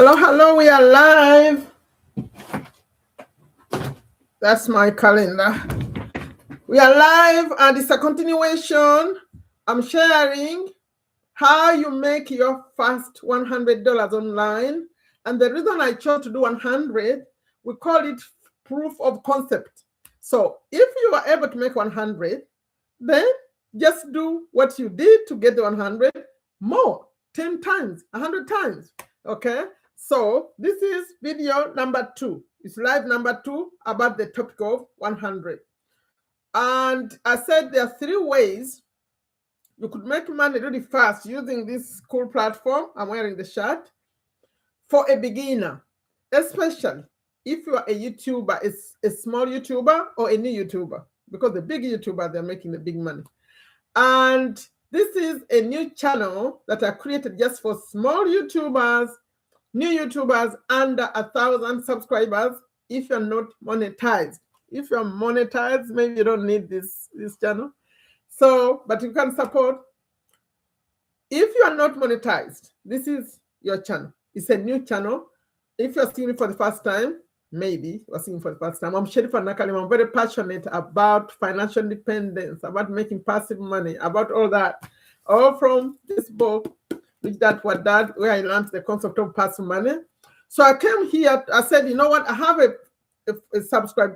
Hello, hello, we are live. That's my calendar. We are live and it's a continuation. I'm sharing how you make your first $100 online. And the reason I chose to do 100, we call it proof of concept. So if you are able to make 100, then just do what you did to get the 100 more, 10 times, 100 times, okay? So this is video number 2. It's live number 2 about the topic of 100. And I said there are 3 ways you could make money really fast using this Skool platform. I'm wearing the shirt. For a beginner, especially if you are a YouTuber, a small YouTuber or a new YouTuber, because the big YouTuber, they're making the big money. And this is a new channel that I created just for small YouTubers, new YouTubers under 1,000 subscribers. If you're not monetized, if you're monetized, maybe you don't need this channel. So, but you can support. If you are not monetized, this is your channel. It's a new channel. If you're seeing it for the first time, maybe you're seeing it for the first time. I'm Sherifa. I'm very passionate about financial independence, about making passive money, about all that. All from this book, Which That What That, where I learned the concept of passive money. So I came here, I said, you know what? I have a subscribe,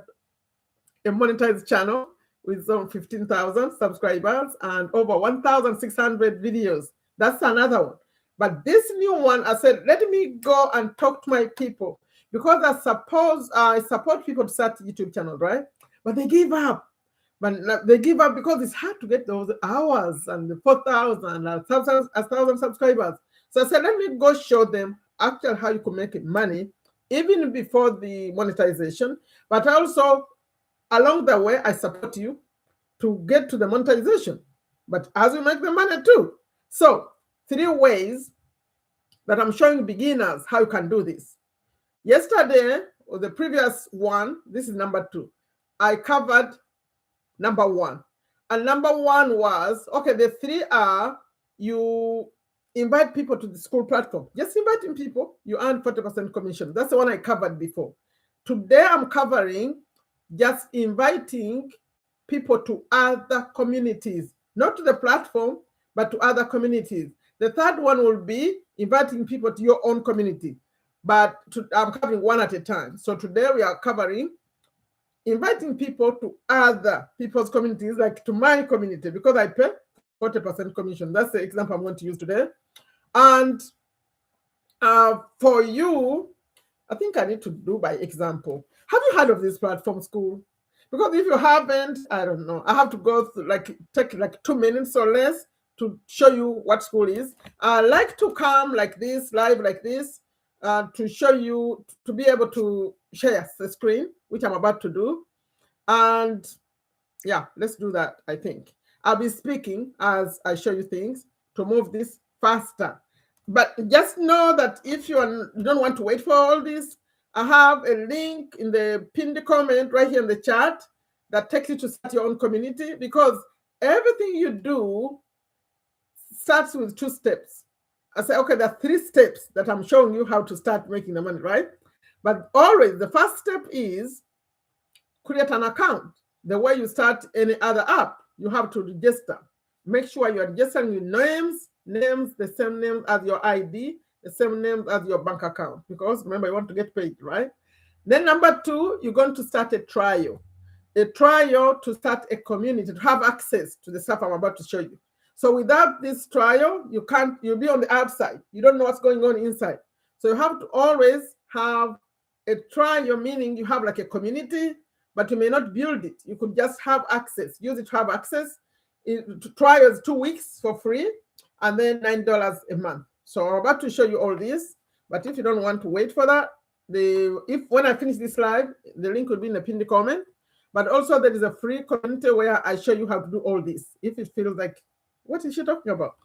a monetized channel with some 15,000 subscribers and over 1,600 videos. That's another one. But this new one, I said, let me go and talk to my people, because I support people to start YouTube channels, right? But they give up. But they give up because it's hard to get those hours and the 4,000 and 1,000 subscribers. So I said, let me go show them actually how you can make money even before the monetization. But also, along the way, I support you to get to the monetization. But as you make the money too. So 3 ways that I'm showing beginners how you can do this. Yesterday, or the previous one, this is number 2. I covered number 1. And number 1 was, okay, the 3 are you invite people to the Skool platform. Just inviting people, you earn 40% commission. That's the one I covered before. Today, I'm covering just inviting people to other communities, not to the platform, but to other communities. The 3rd one will be inviting people to your own community, but I'm covering one at a time. So today we are covering inviting people to other people's communities, like to my community, because I pay 40% commission. That's the example I'm going to use today. And for you, I think I need to do by example. Have you heard of this platform, Skool? Because if you haven't, I don't know. I have to go through, take 2 minutes or less to show you what Skool is. I like to come like this, live like this, to show you, to be able to share the screen, which I'm about to do. And yeah, let's do that, I think. I'll be speaking as I show you things to move this faster. But just know that if you don't want to wait for all this, I have a link in the pinned comment right here in the chat that takes you to start your own community, because everything you do starts with 2 steps. I say, okay, there are 3 steps that I'm showing you how to start making the money, right? But always the first step is create an account. The way you start any other app, you have to register. Make sure you're registering with names, the same names as your ID, the same names as your bank account, because remember, you want to get paid, right? Then number 2, you're going to start a trial to start a community, to have access to the stuff I'm about to show you. So without this trial, you'll be on the outside. You don't know what's going on inside. So you have to always have a trial, meaning you have like a community, but you may not build it. You could just have access, use it to have access. Trial is 2 weeks for free, and then $9 a month. So I'm about to show you all this, but if you don't want to wait for that, when I finish this live, the link will be in the pinned comment. But also there is a free community where I show you how to do all this. If it feels like, what is she talking about?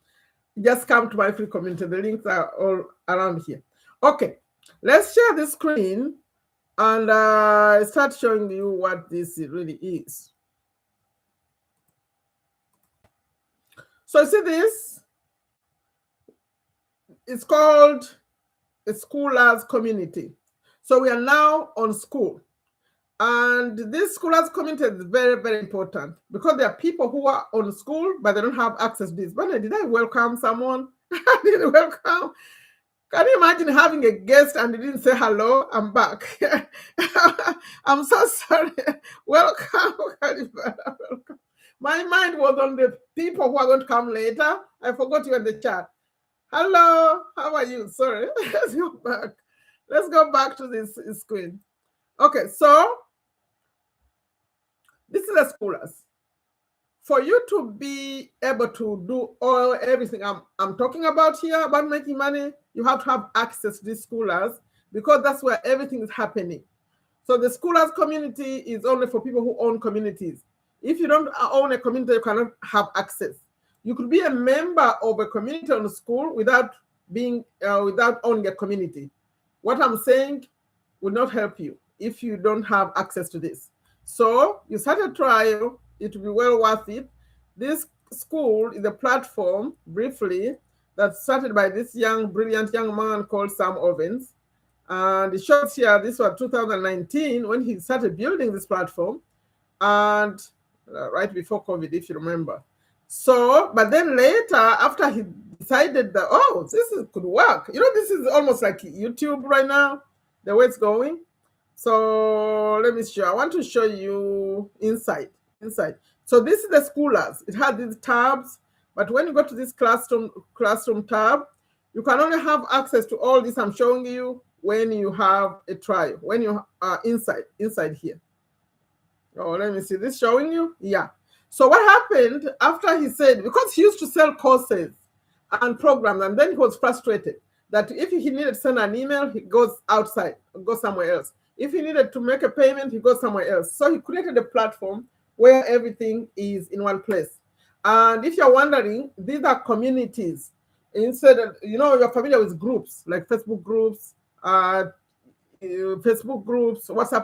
Just come to my free community. The links are all around here. Okay, let's share the screen and start showing you what this really is. So you see this? It's called a Skoolers community. So we are now on Skool. And this Skoolers community is very, very important because there are people who are on Skool, but they don't have access to this. But did I welcome someone? I didn't welcome. Can you imagine having a guest and they didn't say hello? I'm back. I'm so sorry. Welcome. Welcome. My mind was on the people who are going to come later. I forgot you in the chat. Hello, how are you? Sorry. Let's go back. Let's go back to this screen. Okay, so this is the Skoolers. For you to be able to do everything I'm talking about here about making money, you have to have access to these Skoolers because that's where everything is happening. So the Skoolers community is only for people who own communities. If you don't own a community, you cannot have access. You could be a member of a community on Skool without owning a community. What I'm saying will not help you if you don't have access to this. So you start a trial, it will be well worth it. This Skool is a platform, briefly, that started by this brilliant young man called Sam Ovens. And it shows here, this was 2019 when he started building this platform, and right before COVID, if you remember. So, but then later, after he decided that, this could work. You know, this is almost like YouTube right now, the way it's going. So let me show. I want to show you inside. So this is the Skoolers. It had these tabs, but when you go to this classroom tab, you can only have access to all this I'm showing you when you have a trial, when you are inside here. Oh, let me see this showing you. Yeah. So what happened after he said, because he used to sell courses and programs, and then he was frustrated that if he needed to send an email, he goes outside, goes somewhere else. If he needed to make a payment, he goes somewhere else. So he created a platform where everything is in one place. And if you're wondering, these are communities. Instead of, you're familiar with groups, like Facebook groups, WhatsApp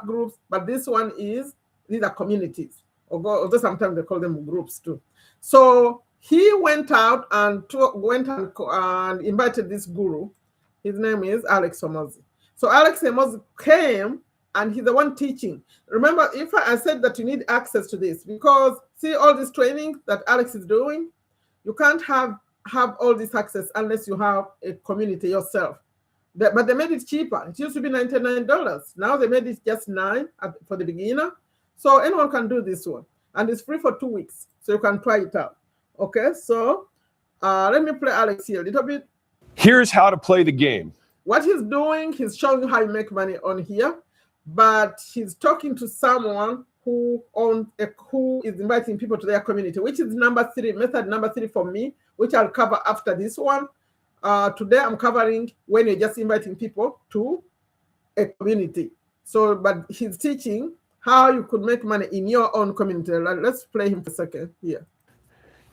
groups, but these are communities. Although sometimes they call them groups too. So he went out and invited this guru. His name is Alex Hormozi. So Alex Hormozi came and he's the one teaching. Remember, if I said that you need access to this, because see all this training that Alex is doing, you can't have all this access unless you have a community yourself. But they made it cheaper. It used to be $99. Now they made it just $9 for the beginner. So anyone can do this one. And it's free for 2 weeks. So you can try it out. Okay, so let me play Alex here a little bit. Here's how to play the game. What he's doing, he's showing you how you make money on here. But he's talking to someone who is inviting people to their community, which is method number three for me, which I'll cover after this one. Today I'm covering when you're just inviting people to a community. So, but he's teaching how you could make money in your own community. Let's play him for a second here.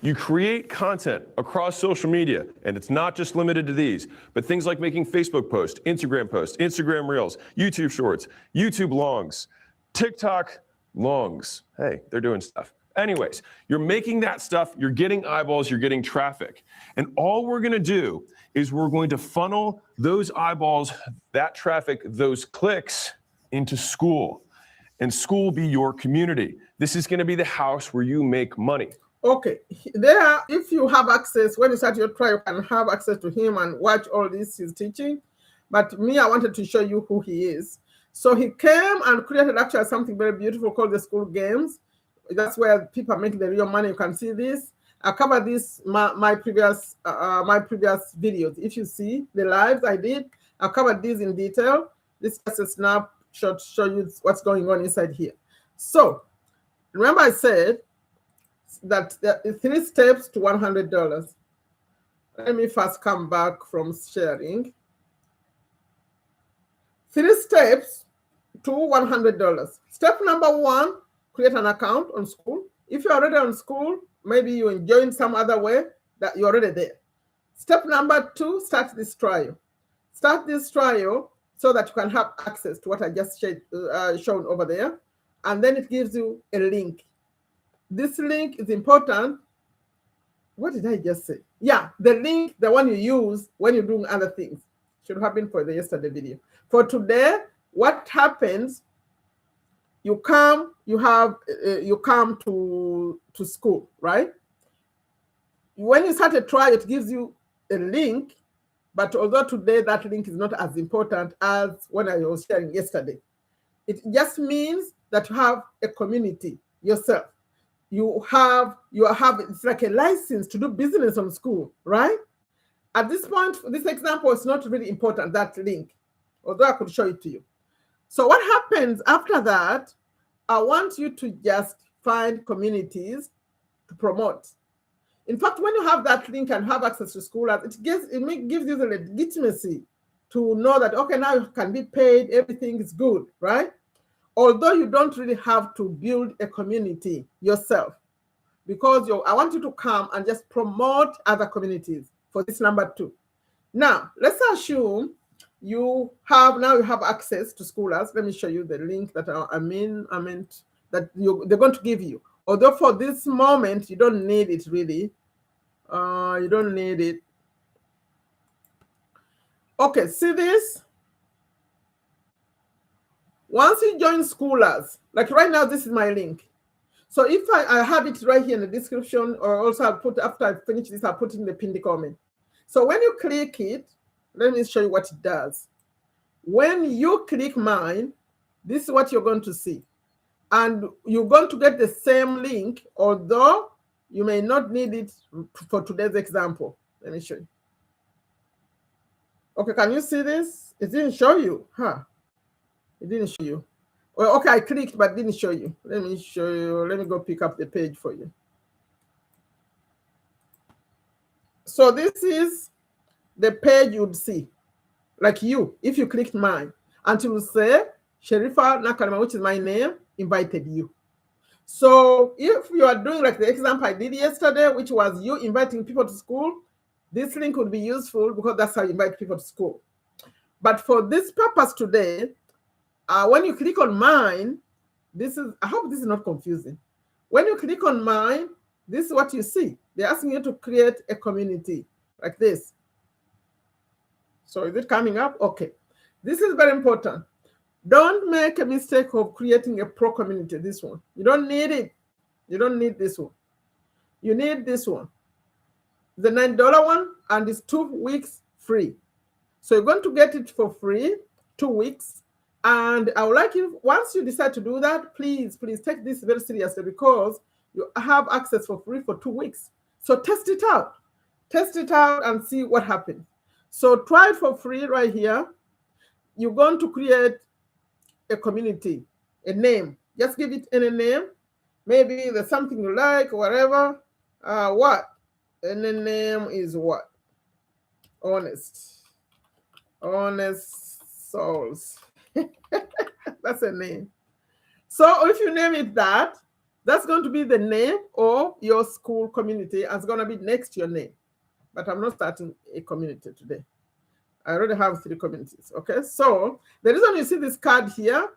You create content across social media, and it's not just limited to these, but things like making Facebook posts, Instagram Reels, YouTube Shorts, YouTube Longs, TikTok Longs. Hey, they're doing stuff. Anyways, you're making that stuff, you're getting eyeballs, you're getting traffic. And all we're gonna do is we're going to funnel those eyeballs, that traffic, those clicks into Skool. And Skool will be your community. This is gonna be the house where you make money. Okay, there, if you have access, when you start your trial, you can have access to him and watch all this he's teaching. But me, I wanted to show you who he is. So he came and created actually something very beautiful called the Skool Games. That's where people make the real money. You can see this. I covered this my previous videos. If you see the lives I did, I covered these in detail. This is a snapshot to show you what's going on inside here. So remember I said that there are 3 steps to $100. Let me first come back from sharing. 3 steps to $100. Step number 1, create an account on Skool. If you're already on Skool, maybe you're enjoying some other way, that you're already there. Step number 2, start this trial. Start this trial so that you can have access to what I just shown over there. And then it gives you a link. This link is important. What did I just say? Yeah, the link, the one you use when you're doing other things. Should have been for the yesterday video. For today, what happens? You come to Skool, right? When you start a trial, it gives you a link, but although today that link is not as important as when I was sharing yesterday, it just means that you have a community yourself. You have it's like a license to do business on Skool, right? At this point, this example is not really important, that link, although I could show it to you. So what happens after that, I want you to just find communities to promote. In fact, when you have that link and have access to Skoolers, it gives you the legitimacy to know that, okay, now you can be paid, everything is good, right? Although you don't really have to build a community yourself, because I want you to come and just promote other communities for this number 2. Now, let's assume you have access to Skoolers. Let me show you the link that I meant that they're going to give you. Although for this moment, you don't need it really. You don't need it. Okay, see this? Once you join Skoolers, like right now, this is my link. So if I have it right here in the description, or also I'll put, after I finish this, I'll put in the pinned comment. So when you click it, let me show you what it does. When you click mine, this is what you're going to see. And you're going to get the same link, although you may not need it for today's example. Let me show you. Okay, can you see this? It didn't show you, huh? It didn't show you. Well, okay, I clicked, but didn't show you. Let me show you. Let me go pick up the page for you. So this is the page you'd see, like you, if you clicked mine, until you say, Sherifa Nakalima, which is my name, invited you. So if you are doing like the example I did yesterday, which was you inviting people to Skool, this link would be useful because that's how you invite people to Skool. But for this purpose today, when you click on mine, I hope this is not confusing. When you click on mine, this is what you see. They're asking you to create a community like this. So is it coming up? Okay. This is very important. Don't make a mistake of creating a pro community, this one. You don't need it. You don't need this one. You need this one. The $9 one, and it's 2 weeks free. So you're going to get it for free, 2 weeks. And I would like you, once you decide to do that, please take this very seriously, because you have access for free for 2 weeks. So test it out. Test it out and see what happens. So try it for free right here. You're going to create a community, a name. Just give it any name. Maybe there's something you like, whatever. What? And the name is what? Honest Souls. That's a name. So if you name it that, that's going to be the name of your Skool community, and it's going to be next to your name. But I'm not starting a community today. I already have 3 communities. Okay, so the reason you see this card here,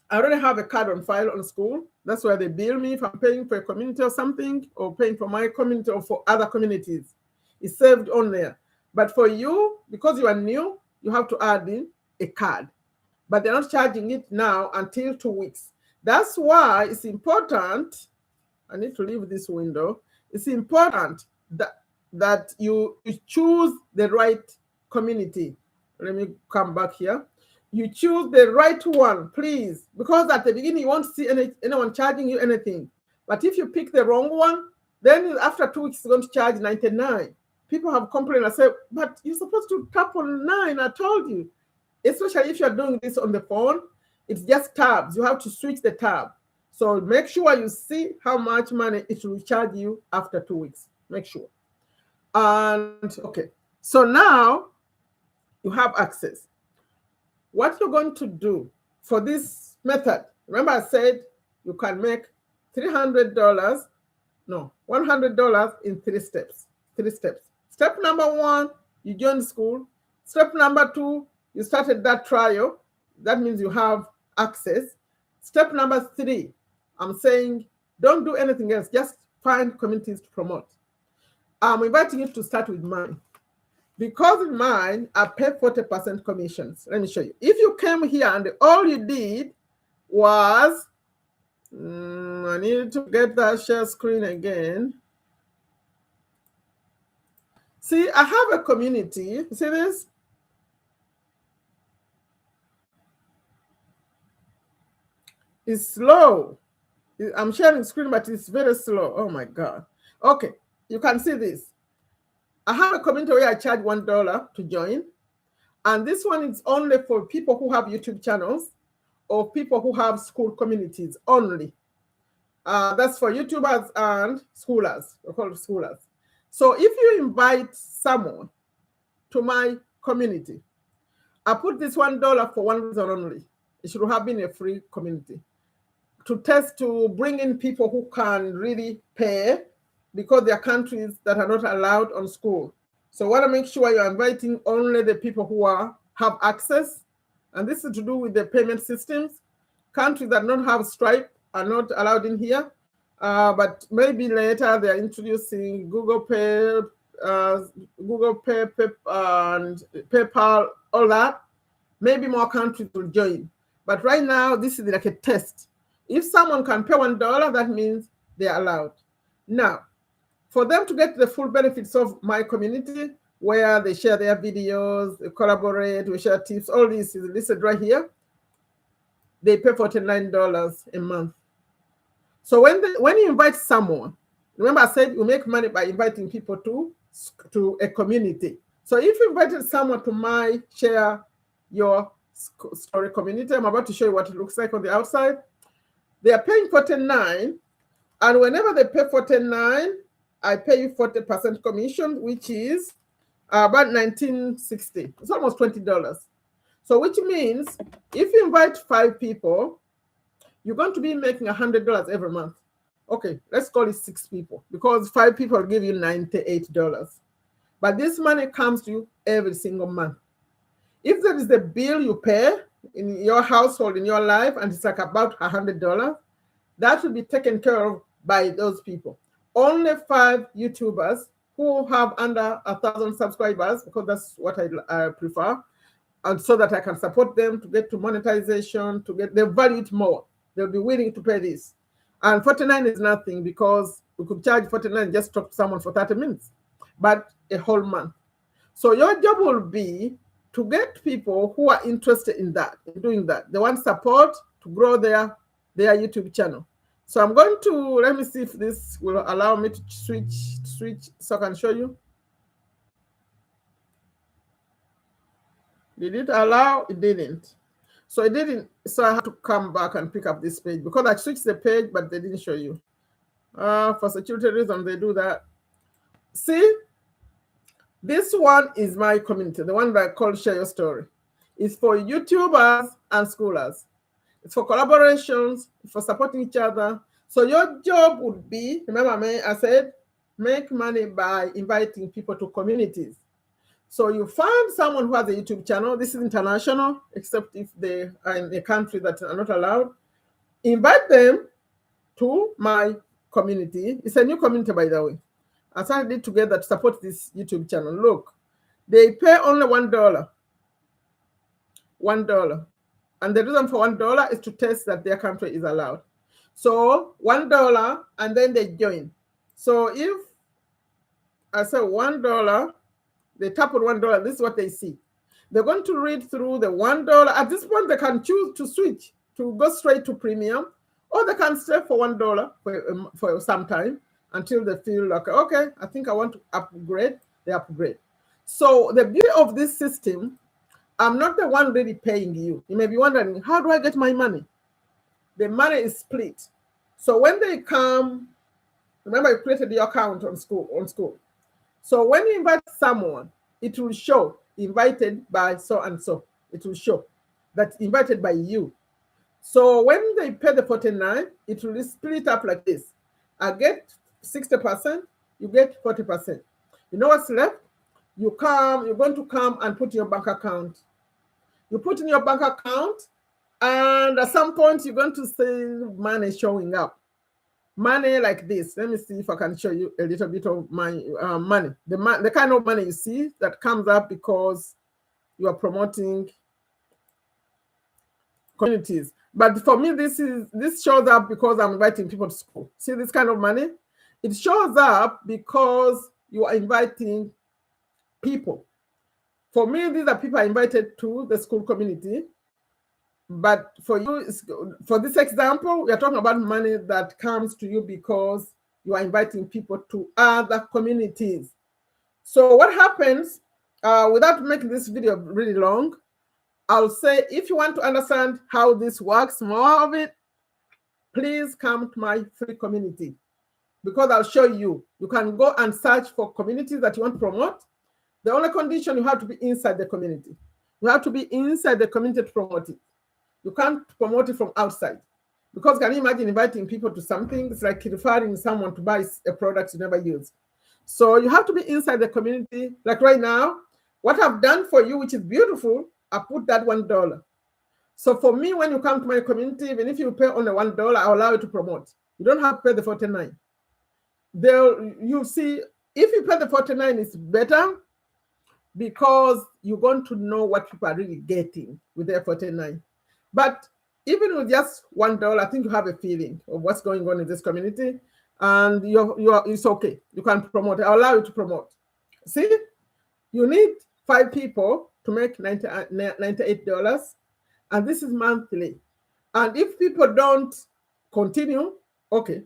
I already have a card on file on Skool. That's where they bill me if I'm paying for a community or something, or paying for my community or for other communities. It's saved on there. But for you, because you are new, you have to add in a card. But they're not charging it now until 2 weeks. That's why it's important. I need to leave this window. It's important that you choose the right community. Let me come back here. You choose the right one, please, because at the beginning you won't see anyone charging you anything. But if you pick the wrong one, then after 2 weeks it's going to charge $99. People have complained and said, but you're supposed to tap on 9. I told you. Especially if you're doing this on the phone, it's just tabs. You have to switch the tab. So make sure you see how much money it will charge you after 2 weeks. Make sure. And okay, so now you have access. What you're going to do for this method, remember I said you can make $100 in 3 steps. 3 steps. Step number 1, you join Skool. Step number 2, you started that trial. That means you have access. Step number 3, I'm saying don't do anything else. Just find communities to promote. I'm inviting you to start with mine. Because in mine, I pay 40% commissions. Let me show you. If you came here and all you did was, I need to get that share screen again. See, I have a community. See this? It's slow. I'm sharing screen, but it's very slow. Oh my God. Okay, you can see this. I have a community where I charge $1 to join. And this one is only for people who have YouTube channels or people who have school communities only. That's for YouTubers and schoolers. We call it schoolers. So if you invite someone to my community, I put this $1 for one reason only. It should have been a free community to bring in people who can really pay, because there are countries that are not allowed on Skool. So I want to make sure you're inviting only the people who have access. And this is to do with the payment systems. Countries that don't have Stripe are not allowed in here. But maybe later they're introducing Google Pay, and PayPal, all that. Maybe more countries will join. But right now, this is like a test. If someone can pay $1, that means they're allowed. Now, for them to get the full benefits of my community, where they share their videos, they collaborate, we share tips, all this is listed right here. They pay $49 a month. So when you invite someone, remember I said you make money by inviting people to a community. So if you invited someone to my Share Your Story community, I'm about to show you what it looks like on the outside. They are paying $49, and whenever they pay $49, I pay you 40% commission, which is about $19.60. It's almost $20. So which means if you invite 5 people, you're going to be making $100 every month. Okay, let's call it 6 people, because 5 people will give you $98. But this money comes to you every single month. If there is a bill you pay in your household, in your life, and it's like about $100, that will be taken care of by those people. Only 5 YouTubers who have under 1,000 subscribers, because that's what I prefer, and so that I can support them to get to monetization, they value it more. They'll be willing to pay this. And $49 is nothing, because we could charge $49 and just talk to someone for 30 minutes, but a whole month. So your job will be to get people who are interested in that, in doing that. They want support to grow their YouTube channel. So I'm going to, let me see if this will allow me to switch so I can show you. Did it allow? It didn't. So it didn't, so I have to come back and pick up this page, because I switched the page, but they didn't show you. For security reasons, they do that. See, this one is my community, the one that I call Share Your Story. It's for YouTubers and schoolers. It's for collaborations, for supporting each other. So your job would be, remember I said, make money by inviting people to communities. So you find someone who has a YouTube channel. This is international, except if they are in a country that are not allowed. Invite them to my community. It's a new community, by the way. I started it together to support this YouTube channel. Look, they pay only $1. $1. And the reason for $1 is to test that their country is allowed. So $1, and then they join. So if I say $1, they tap on $1, this is what they see. They're going to read through the $1. At this point, they can choose to switch, to go straight to premium, or they can stay for $1 for some time until they feel like, okay, I think I want to upgrade, they upgrade. So the beauty of this system, I'm not the one really paying you. You may be wondering, how do I get my money? The money is split. So when they come, remember you created your account on Skool. So when you invite someone, it will show invited by so and so. It will show that invited by you. So when they pay the $49, it will split up like this. I get 60%, you get 40%. You know what's left? You're going to come and put in your bank account. You put in your bank account, and at some point you're going to see money showing up. money like this. Let me see if I can show you a little bit of my money. The kind of money you see that comes up because you are promoting communities. But for me, this shows up because I'm inviting people to school. See this kind of money? It shows up because you are inviting people. For me, these are people I invited to the school community. But for you, for this example, we are talking about money that comes to you because you are inviting people to other communities. So what happens, without making this video really long, I'll say if you want to understand how this works, more of it, please come to my free community, because I'll show you. You can go and search for communities that you want to promote. The only condition, you have to be inside the community. You have to be inside the community to promote it. You can't promote it from outside. Because can you imagine inviting people to something? It's like referring someone to buy a product you never use. So you have to be inside the community. Like right now, what I've done for you, which is beautiful, I put that $1. So for me, when you come to my community, even if you pay only $1, I'll allow you to promote. You don't have to pay the $49. You see, if you pay the $49, it's better, because you're going to know what people are really getting with their $49. But even with just $1, I think you have a feeling of what's going on in this community, and it's okay. You can promote. I'll allow you to promote. See, you need 5 people to make $98, and this is monthly. And if people don't continue, okay,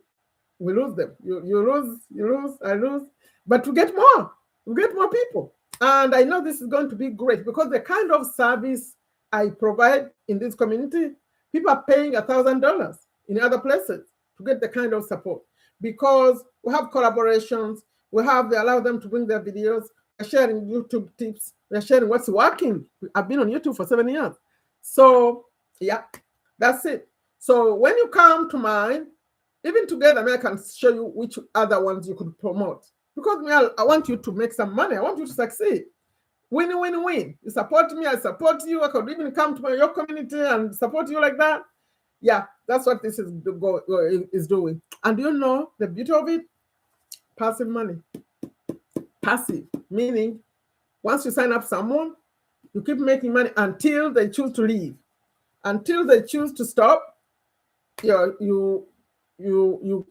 we lose them. You lose, I lose. But we get more people. And I know this is going to be great, because the kind of service I provide in this community, people are paying $1,000 in other places to get the kind of support, because we have collaborations. They allow them to bring their videos. We're sharing YouTube tips. We're sharing what's working. I've been on YouTube for 7 years. So yeah, that's it. So when you come to mine, even together, I can show you which other ones you could promote. Because I want you to make some money. I want you to succeed. Win, win, win. You support me, I support you. I could even come to your community and support you like that. Yeah, that's what this is doing. And you know the beauty of it? Passive money. Passive, meaning once you sign up someone, you keep making money until they choose to leave. Until they choose to stop, you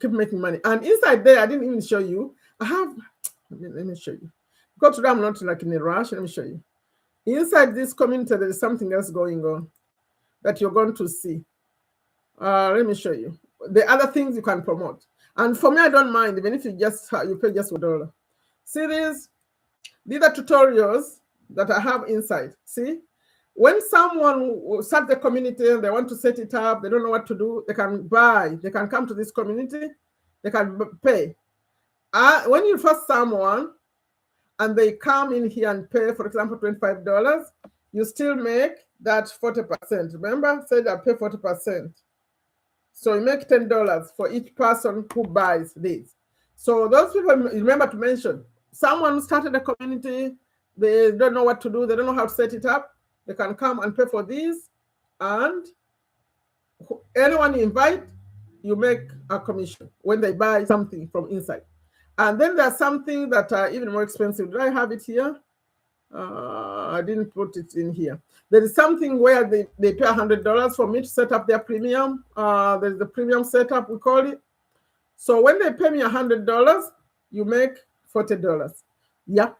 keep making money. And inside there, I didn't even show you. Let me show you. Because today I'm not like in a rush. Let me show you. Inside this community, there is something else going on that you're going to see. Let me show you. The other things you can promote. And for me, I don't mind, even if you pay just $1. See this? These are tutorials that I have inside. See? When someone will start the community and they want to set it up, they don't know what to do, they can buy. They can come to this community. They can pay. When you first someone and they come in here and pay, for example, $25, you still make that 40%. Remember, said I pay 40%. So you make $10 for each person who buys this. So those people, remember to mention, someone started a community, they don't know what to do, they don't know how to set it up, they can come and pay for this, and anyone you invite, you make a commission when they buy something from inside. And then there's something that are even more expensive. Do I have it here? I didn't put it in here. There is something where they pay $100 for me to set up their premium. There's the premium setup, we call it. So when they pay me $100, you make $40. Yeah.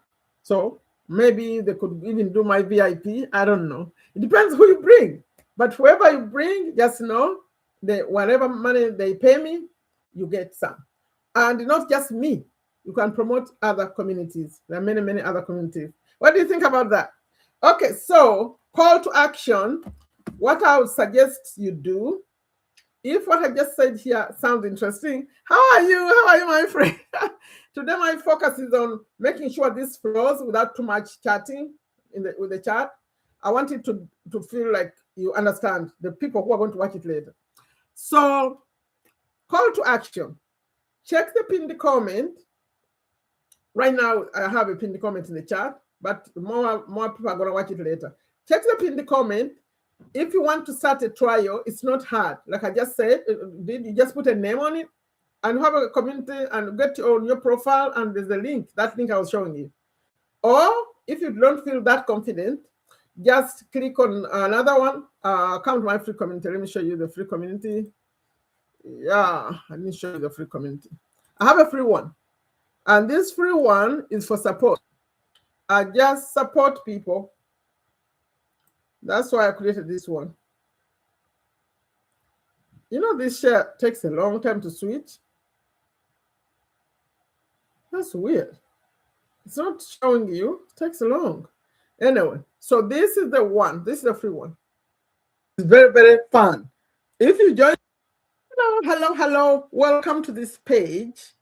So maybe they could even do my VIP. I don't know. It depends who you bring. But whoever you bring, just know that whatever money they pay me, you get some. And not just me. You can promote other communities. There are many, many other communities. What do you think about that? Okay, so call to action. What I would suggest you do, if what I just said here sounds interesting, how are you? How are you, my friend? Today, my focus is on making sure this flows without too much chatting with the chat. I want it to feel like you understand the people who are going to watch it later. So, call to action. Check the pinned comment. Right now, I have a pinned comment in the chat, but more people are going to watch it later. Check the pinned comment. If you want to start a trial, it's not hard. Like I just said, you just put a name on it. and have a community and get on your profile, and there's a link, that link I was showing you. Or if you don't feel that confident, just click on another one, come to my free community. Let me show you the free community. Yeah, let me show you the free community. I have a free one, and this free one is for support. I just support people. That's why I created this one. You know, this share takes a long time to switch. That's weird. It's not showing you. It takes long. Anyway, so this is the one. This is the free one. It's very, very fun. If you join, hello. Welcome to this page,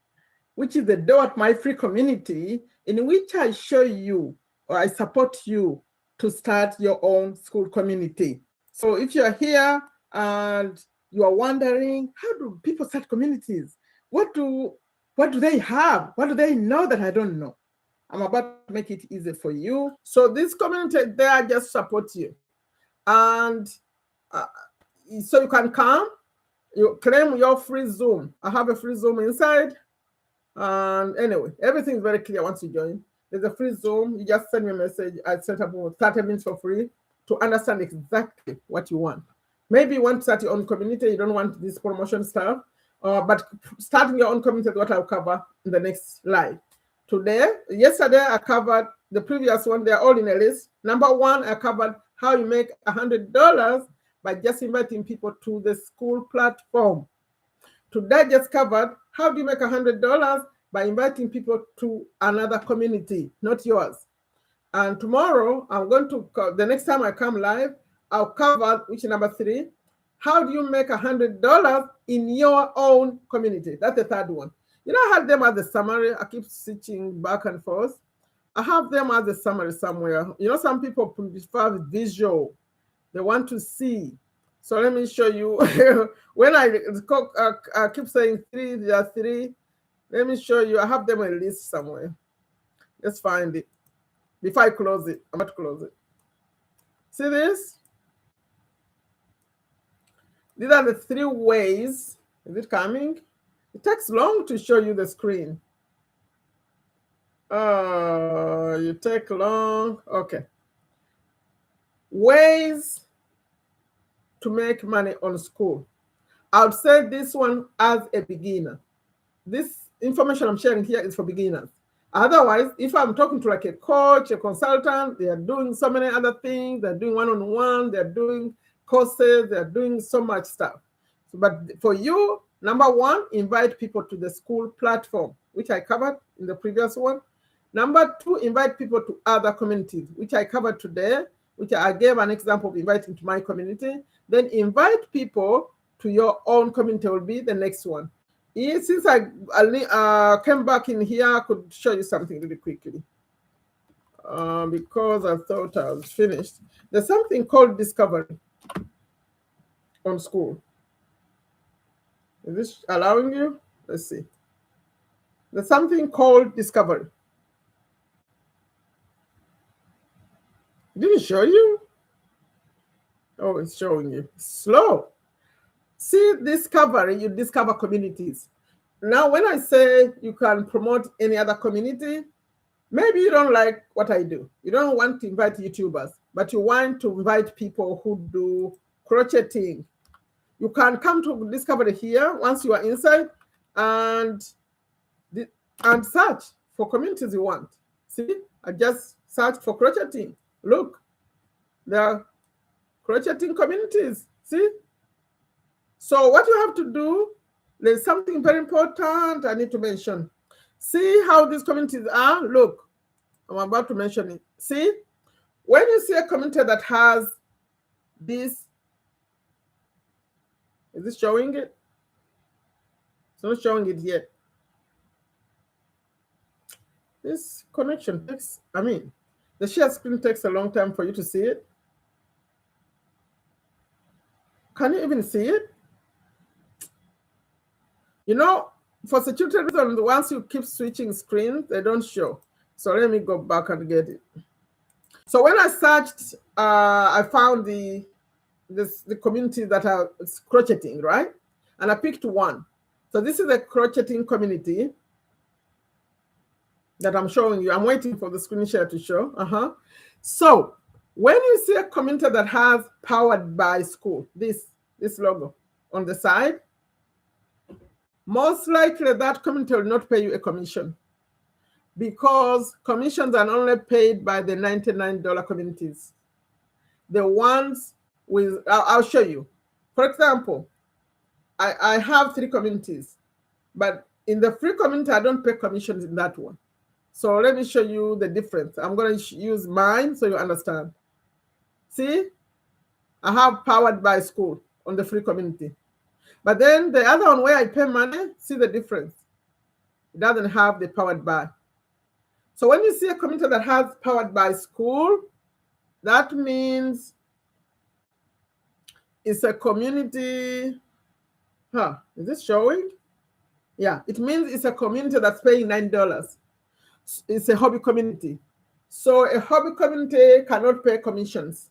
which is the door at my free community, in which I show you, or I support you to start your own school community. So if you're here and you are wondering, how do people start communities? What do they have? What do they know that I don't know? I'm about to make it easy for you. So this community there just support you. And so you can come, you claim your free Zoom. I have a free Zoom inside. And anyway, everything is very clear once you join. There's a free Zoom. You just send me a message. I set up 30 minutes for free to understand exactly what you want. Maybe you want to start your own community. You don't want this promotion stuff. But starting your own community is what I'll cover in the next live. Yesterday, I covered the previous one. They're all in a list. Number one, I covered how you make $100 by just inviting people to the Skool platform. Today, I just covered how do you make $100 by inviting people to another community, not yours. And tomorrow, I'm going to, the next time I come live, I'll cover, which is number 3, how do you make $100 in your own community? That's the third one. You know, I had them as a summary. I keep switching back and forth. I have them as a summary somewhere. You know, some people prefer visual. They want to see. So let me show you. When I keep saying 3, there are 3. Let me show you. I have them in a list somewhere. Let's find it. Before I close it, I'm about to close it. See this? These are the 3 ways. Is it coming? It takes long to show you the screen. You take long. Okay. Ways to make money on Skool. I would say this one as a beginner. This information I'm sharing here is for beginners. Otherwise, if I'm talking to like a coach, a consultant, they are doing so many other things. They're doing one-on-one. They're doing courses. They're doing so much stuff. But for you, number 1, invite people to the Skool platform, which I covered in the previous one. Number 2, invite people to other communities, which I covered today, which I gave an example of inviting to my community. Then invite people to your own community will be the next one. Since I came back in here, I could show you something really quickly. Because I thought I was finished. There's something called discovery on Skool. Is this allowing you? Let's see. There's something called discovery. Did it show you? Oh, it's showing you. Slow. See, discovery, you discover communities. Now, when I say you can promote any other community, maybe you don't like what I do. You don't want to invite YouTubers, but you want to invite people who do crocheting. You can come to discovery here once you are inside and search for communities you want. See, I just searched for crocheting. Look, there are crocheting communities. See? So what you have to do, there's something very important I need to mention. See how these communities are? Look, I'm about to mention it. See, when you see a community that has this, is this showing it? It's not showing it yet. This connection takes, the share screen takes a long time for you to see it. Can you even see it? You know, for security reasons, once you keep switching screens, they don't show. So let me go back and get it. So when I searched, I found the community that are crocheting, right? And I picked one. So this is a crocheting community that I'm showing you. I'm waiting for the screen share to show. So when you see a community that has powered by Skool, this logo on the side, most likely that community will not pay you a commission, because commissions are only paid by the $99 communities. The ones with, I'll show you. For example, I have 3 communities, but in the free community, I don't pay commissions in that one. So let me show you the difference. I'm going to use mine so you understand. See, I have powered by Skool on the free community. But then the other one where I pay money, see the difference. It doesn't have the powered by. So when you see a community that has powered by Skool, that means it's a community. Is this showing? Yeah, it means it's a community that's paying $9. It's a hobby community. So a hobby community cannot pay commissions.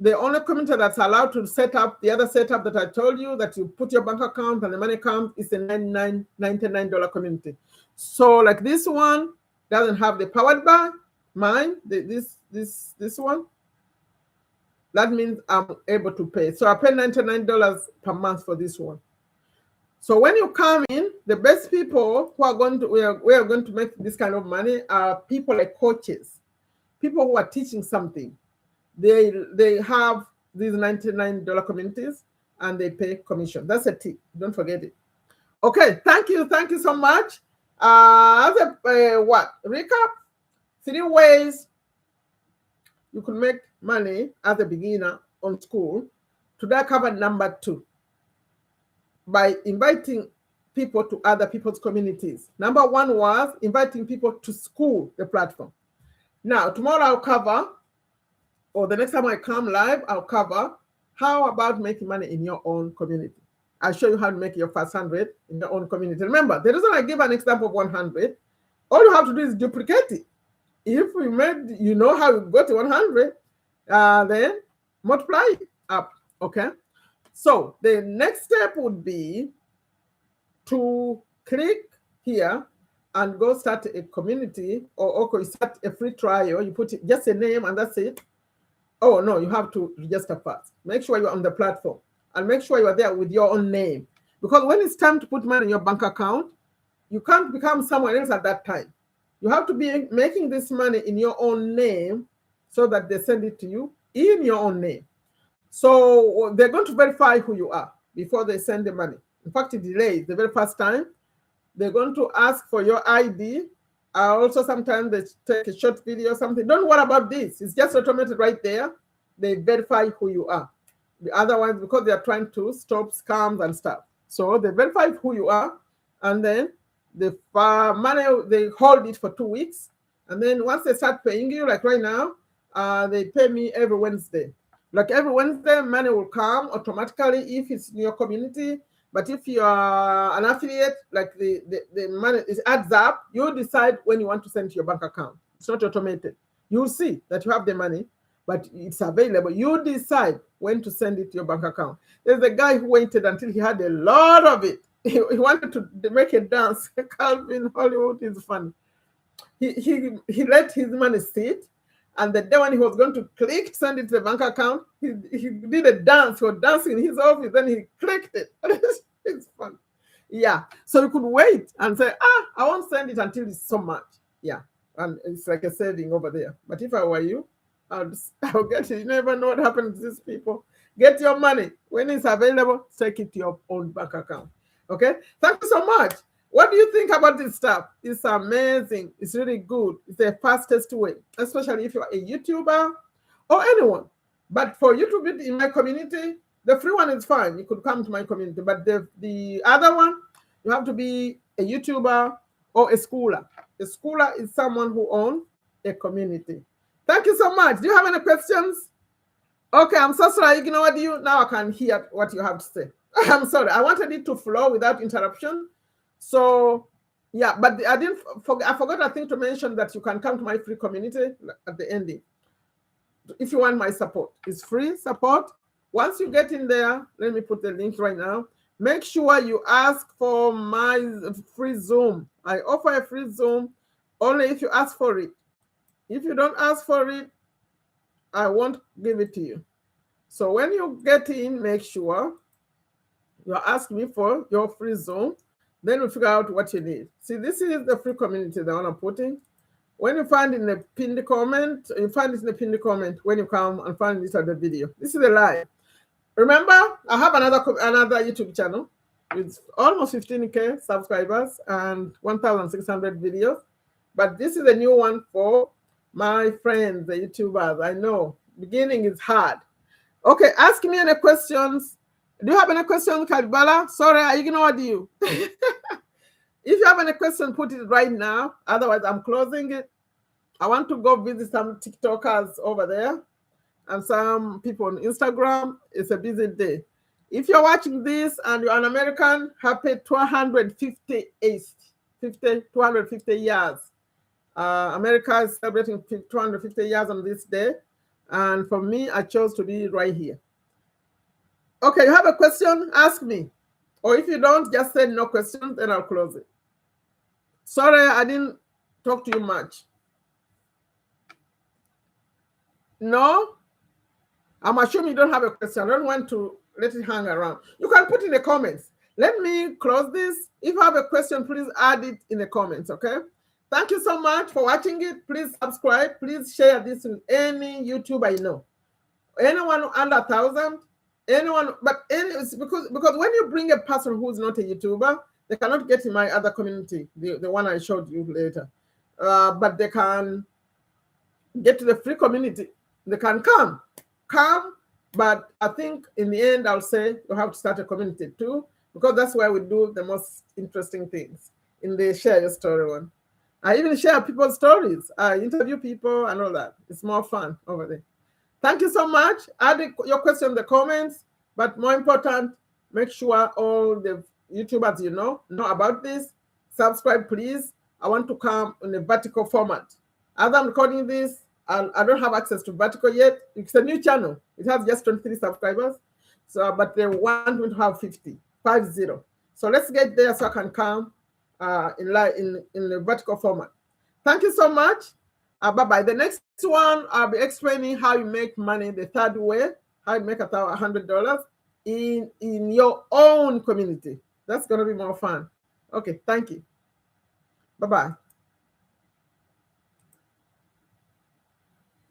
The only community that's allowed to set up the other setup that I told you, that you put your bank account and the money comes, is a $99 community. So like this one doesn't have the powered by. Mine, this one, that means I'm able to pay. So I pay $99 per month for this one. So when you come in, the best people who are going to, we are going to make this kind of money are people like coaches, people who are teaching something. They have these $99 communities and they pay commission. That's a tip. Don't forget it. Okay, thank you so much. As a recap, 3 ways you could make money as a beginner on Skool. Today I covered number 2, by inviting people to other people's communities. Number 1 was inviting people to Skool, the platform. Now, tomorrow I'll cover, or the next time I come live, I'll cover how about making money in your own community. I'll show you how to make your first 100 in your own community. Remember, the reason I give an example of 100, all you have to do is duplicate it. If we made, you know how you go to 100, then multiply it up, okay? So the next step would be to click here and go start a community, or start a free trial. You put just a name and that's it. Oh no, you have to register first. Make sure you're on the platform and make sure you are there with your own name. Because when it's time to put money in your bank account, you can't become someone else at that time. You have to be making this money in your own name so that they send it to you in your own name. So they're going to verify who you are before they send the money. In fact, it delays the very first time. They're going to ask for your ID. Also, sometimes they take a short video or something. Don't worry about this. It's just automated right there. They verify who you are. Otherwise, because they are trying to stop scams and stuff. So they verify who you are, and then the money, they hold it for 2 weeks. And then once they start paying you, like right now, they pay me every Wednesday. Like every Wednesday, money will come automatically if it's in your community. But if you are an affiliate, like the money adds up, you decide when you want to send to your bank account. It's not automated. You'll see that you have the money, but it's available. You decide when to send it to your bank account. There's a guy who waited until he had a lot of it. He wanted to make a dance. Calvin Hollywood is funny. He let his money sit. And the day when he was going to click, send it to the bank account, he did a dance. He was dancing in his office, then he clicked it. It's fun. Yeah. So you could wait and say, I won't send it until it's so much. Yeah. And it's like a saving over there. But if I were you, I'll get it. You never know what happens to these people. Get your money. When it's available, take it to your own bank account. Okay? Thank you so much. What do you think about this stuff? It's amazing. It's really good. It's the fastest way, especially if you're a YouTuber or anyone. But for you to be in my community, the free one is fine. You could come to my community. But the other one, you have to be a YouTuber or a schooler. A schooler is someone who owns a community. Thank you so much. Do you have any questions? Okay, I'm so sorry I ignored you. Now I can hear what you have to say. I'm sorry. I wanted it to flow without interruption. So, yeah, but I forgot, I think, to mention that you can come to my free community at the ending. If you want my support, it's free support. Once you get in there, let me put the link right now. make sure you ask for my free Zoom. I offer a free Zoom only if you ask for it. If you don't ask for it, I won't give it to you. So when you get in, make sure you ask me for your free Zoom. Then we figure out what you need. See, this is the free community that I'm putting. When you find in the pinned comment, you find it in the pinned comment when you come and find this other video. This is a live. Remember, I have another YouTube channel with almost 15K subscribers and 1,600 videos. But this is a new one for my friends, the YouTubers. I know, beginning is hard. Okay, ask me any questions. Do you have any questions, Kalibala? Sorry, I ignored you. If you have any question, put it right now. Otherwise, I'm closing it. I want to go visit some TikTokers over there and some people on Instagram. It's a busy day. If you're watching this and you're an American, happy 250 years. America is celebrating 250 years on this day. And for me, I chose to be right here. Okay, you have a question? Ask me. Or if you don't, just say no questions, then I'll close it. Sorry, I didn't talk to you much. No? I'm assuming you don't have a question. I don't want to let it hang around. You can put in the comments. Let me close this. If you have a question, please add it in the comments, okay? Thank you so much for watching it. Please subscribe. Please share this with any YouTuber you know. Anyone under 1,000, anyone, but because when you bring a person who's not a YouTuber, they cannot get in my other community, the one I showed you later. But they can get to the free community. They can come, but I think in the end, I'll say you have to start a community too, because that's where we do the most interesting things in the share your story one. I even share people's stories. I interview people and all that. It's more fun over there. Thank you so much. Add your question in the comments, but more important, make sure all the YouTubers you know about this. Subscribe, please. I want to come in a vertical format. As I'm recording this, I don't have access to vertical yet. It's a new channel. It has just 23 subscribers. So, but they want me to have 50. So let's get there so I can come in the vertical format. Thank you so much. Bye-bye. The next one, I'll be explaining how you make money the third way, how you make $100 in your own community. That's going to be more fun. Okay, thank you. Bye-bye.